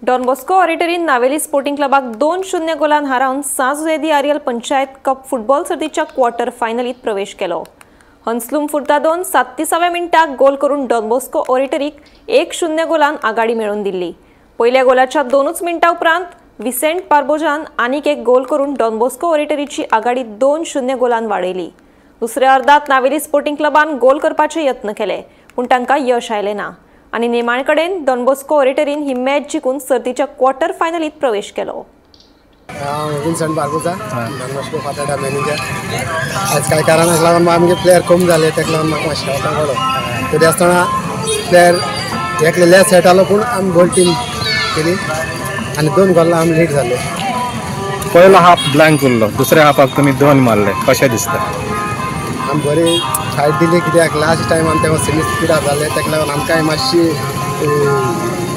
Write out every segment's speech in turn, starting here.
Don Bosco ऑडिटरीन Navelim sporting क्लबाक 2-0 गोलान हारावन सांजुएदी आरियल पंचायत कप फुटबॉल सर्तीच्या क्वार्टर फायनलीत प्रवेश केलो। हंसलूम फुर्तादोन 37व्या मिनटाक गोल करून डॉन बॉस्को ऑडिटरीक 1-0 गोलान आघाडी मेळोवन दिल्ली। पहिल्या गोलाच्या 2 मिनटां उपरांत विसेंट पार्बोजान आनीक एक गोल करून डॉन बॉस्को ऑडिटरीची आघाडी 2-0 गोलान वाडयली। दुसऱ्या अर्धात नावेली स्पोर्टिंग क्लबान गोल करपाचे यत्न केले, पूण तांकां यश आयलें ना आणि निमाणे कडेन डॉन बॉस्को ऑडिटरीन ही मॅच जिखून सर्तीच्या क्वार्टर फायनलीत प्रवेश केलो। विन्सेंट पार्बोजा डॉन बॉस्को फातर्डा मॅनेजर। आज काय कारणाक लागून आमचे प्लेयर कमी जाले, ताका लागून म्हाका मातशें खेळपाक आवडलो। तरी आसतना प्लेयर एकले लेस सेट आलो, पूण आमी गोल टीम केली आनी 2 गोलां आमी लीड जाले। पहिलो हाफ ब्लँक उरलो, दुसऱ्या हाफाक तुमी 2 मारले, कशें दिसता? आमी बरी फायट दिली, कित्याक लास्ट टायम आमी तेव्हा सेमी स्पिडार जाले, ताका लागून आमकांय मातशी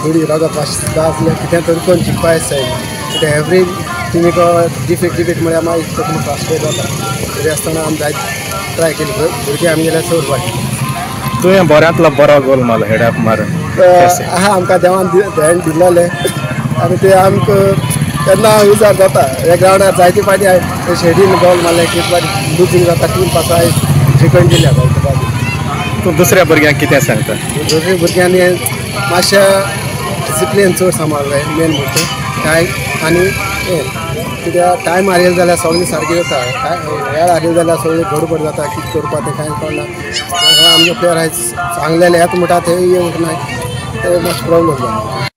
थोडी रगत मातशी सुद्दां आसली, कितें तरी करून जिखपाक जाय। कित्याक एवरी टिमीक डिफीट म्हळ्यार मागीर तकली फ्रस्ट्रेट जाता। तरी आसतना आमी जायत ट्राय केली, भुरगीं आमी गेल्यार चड फावटी। तुवें बऱ्यांतलो बरो गोल मारलो हेडाक मारून। आमकां देवान धेण दिल्लें आनी ते आमकां केन्ना विचार जाता। ह्या ग्रावंडार जायते फावटी शेडीन गोल मारले, कितें फावटी लुजींग जाता, 3 पासां जिखून दिल्या जायते फावटी। तूं दुसऱ्या भुरग्यांक कितें सांगता? दुसऱ्या भुरग्यांनी मातशें डिसिप्लीन चड सांबाळलें मेन म्हणटा काय। आनी कित्याक टायम हारयलो जाल्यार सगळें सारकें जाता, वेळ हारयलो जाल्यार सगळें गडबड जाता, कितें करपाक तें कांय कळना। आमचे प्लेयर आयज सांगलेले येता म्हणटा ते येवंक ना, ते मातशें प्रॉब्लम जाला।